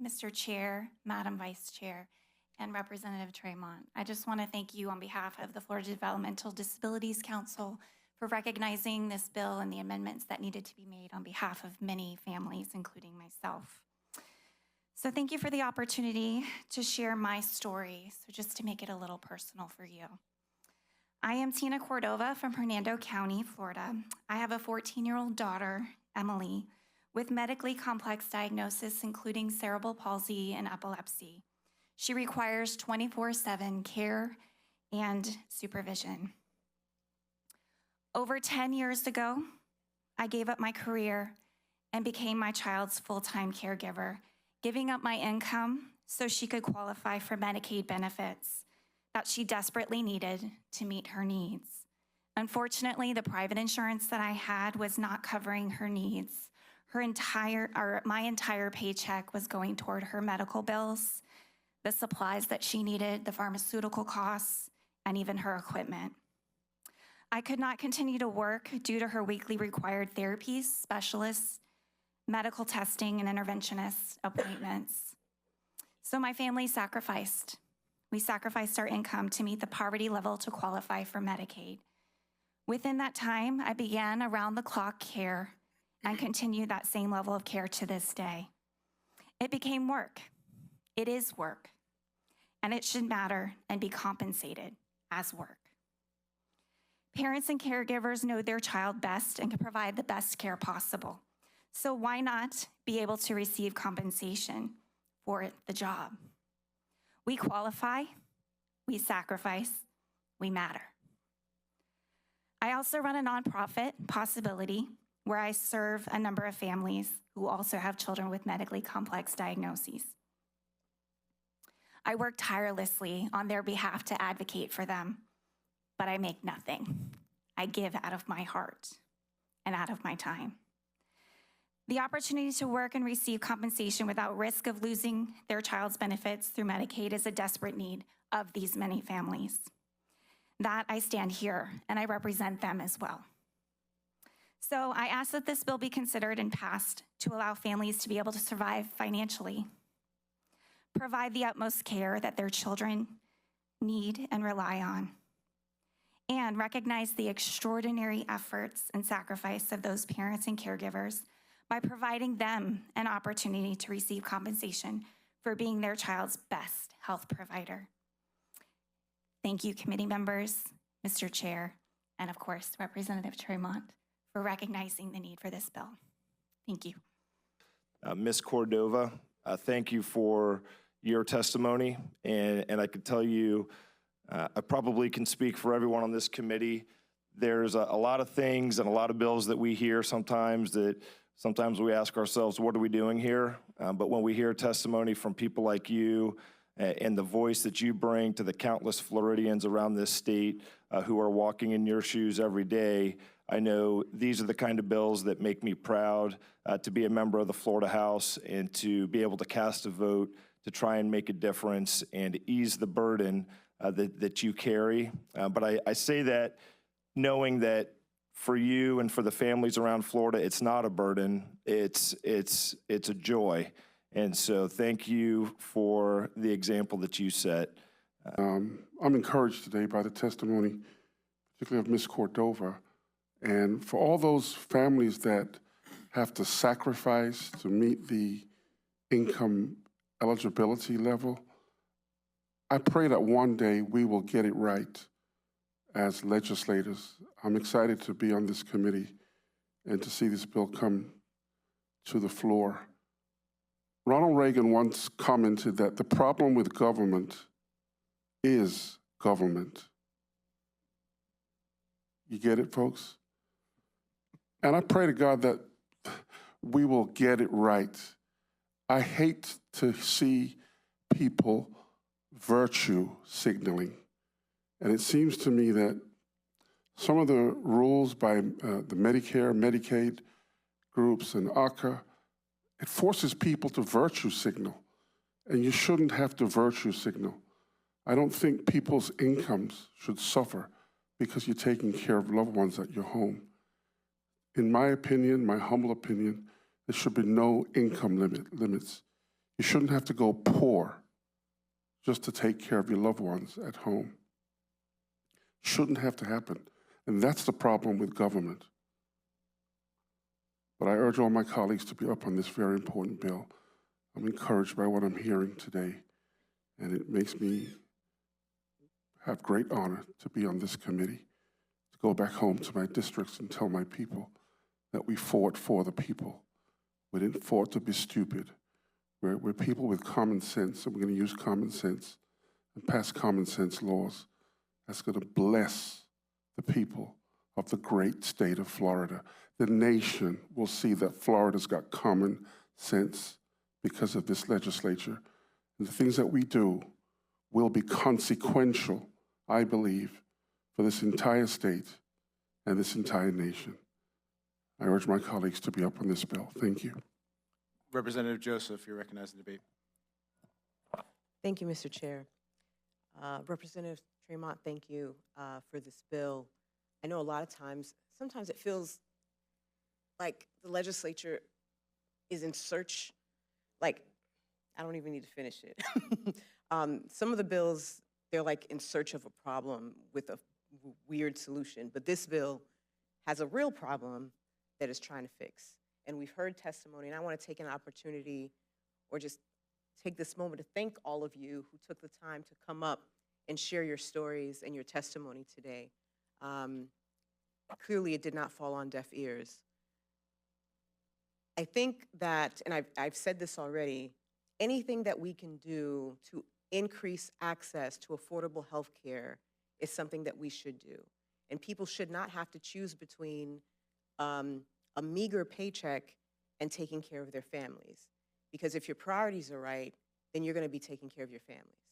Mr. Chair, Madam Vice Chair, and Representative Tremont. I just want to thank you on behalf of the Florida Developmental Disabilities Council for recognizing this bill and the amendments that needed to be made on behalf of many families, including myself. So thank you for the opportunity to share my story. So just to make it a little personal for you. I am Tina Cordova from Hernando County, Florida. I have a 14-year-old daughter, Emily, with medically complex diagnosis, including cerebral palsy and epilepsy. She requires 24/7 care and supervision. Over 10 years ago, I gave up my career and became my child's full-time caregiver, giving up my income so she could qualify for Medicaid benefits that she desperately needed to meet her needs. Unfortunately, the private insurance that I had was not covering her needs. My entire paycheck was going toward her medical bills, the supplies that she needed, the pharmaceutical costs, and even her equipment. I could not continue to work due to her weekly required therapies, specialists, medical testing, and interventionist appointments. So my family sacrificed. We sacrificed our income to meet the poverty level to qualify for Medicaid. Within that time, I began around-the-clock care and continue that same level of care to this day. It became work. It is work, and it should matter and be compensated as work. Parents and caregivers know their child best and can provide the best care possible. So why not be able to receive compensation for the job? We qualify, we sacrifice, we matter. I also run a nonprofit, Possibility, where I serve a number of families who also have children with medically complex diagnoses. I work tirelessly on their behalf to advocate for them, but I make nothing. I give out of my heart and out of my time. The opportunity to work and receive compensation without risk of losing their child's benefits through Medicaid is a desperate need of these many families. That I stand here and I represent them as well. So I ask that this bill be considered and passed to allow families to be able to survive financially, provide the utmost care that their children need and rely on, and recognize the extraordinary efforts and sacrifice of those parents and caregivers by providing them an opportunity to receive compensation for being their child's best health provider. Thank you, committee members, Mr. Chair, and of course, Representative Tremont, for recognizing the need for this bill. Thank you. Ms. Cordova, thank you for your testimony, and I can tell you, I probably can speak for everyone on this committee. There's a lot of things and a lot of bills that we hear sometimes we ask ourselves, what are we doing here? But when we hear testimony from people like you and the voice that you bring to the countless Floridians around this state who are walking in your shoes every day, I know these are the kind of bills that make me proud to be a member of the Florida House and to be able to cast a vote to try and make a difference and ease the burden that you carry. But I say that knowing that for you and for the families around Florida, it's not a burden, it's a joy. And so thank you for the example that you set. I'm encouraged today by the testimony, particularly of Ms. Cordova, and for all those families that have to sacrifice to meet the income eligibility level. I pray that one day we will get it right as legislators. I'm excited to be on this committee and to see this bill come to the floor. Ronald Reagan once commented that the problem with government is government. You get it, folks? And I pray to God that we will get it right. I hate to see people virtue signaling. And it seems to me that some of the rules by the Medicare, Medicaid groups and ACA, it forces people to virtue signal. And you shouldn't have to virtue signal. I don't think people's incomes should suffer because you're taking care of loved ones at your home. In my opinion, my humble opinion, there should be no income limits. You shouldn't have to go poor just to take care of your loved ones at home. Shouldn't have to happen. And that's the problem with government. But I urge all my colleagues to be up on this very important bill. I'm encouraged by what I'm hearing today, and it makes me have great honor to be on this committee, to go back home to my districts and tell my people that we fought for the people. We didn't fight to be stupid. We're people with common sense, and we're going to use common sense and pass common sense laws that's going to bless the people of the great state of Florida. The nation will see that Florida's got common sense because of this legislature. And the things that we do will be consequential, I believe, for this entire state and this entire nation. I urge my colleagues to be up on this bill. Thank you. Representative Joseph, you're recognized in debate. Thank you, Mr. Chair. Representative Tremont, thank you for this bill. I know a lot of times, sometimes it feels like the legislature is in search, like, I don't even need to finish it. Some of the bills, they're like in search of a problem with a weird solution, but this bill has a real problem that it's trying to fix. And we've heard testimony, and I want to take an opportunity or just take this moment to thank all of you who took the time to come up and share your stories and your testimony today. Clearly, it did not fall on deaf ears. I think that, and I've said this already, anything that we can do to increase access to affordable health care is something that we should do. And people should not have to choose between a meager paycheck and taking care of their families. Because if your priorities are right, then you're going to be taking care of your families.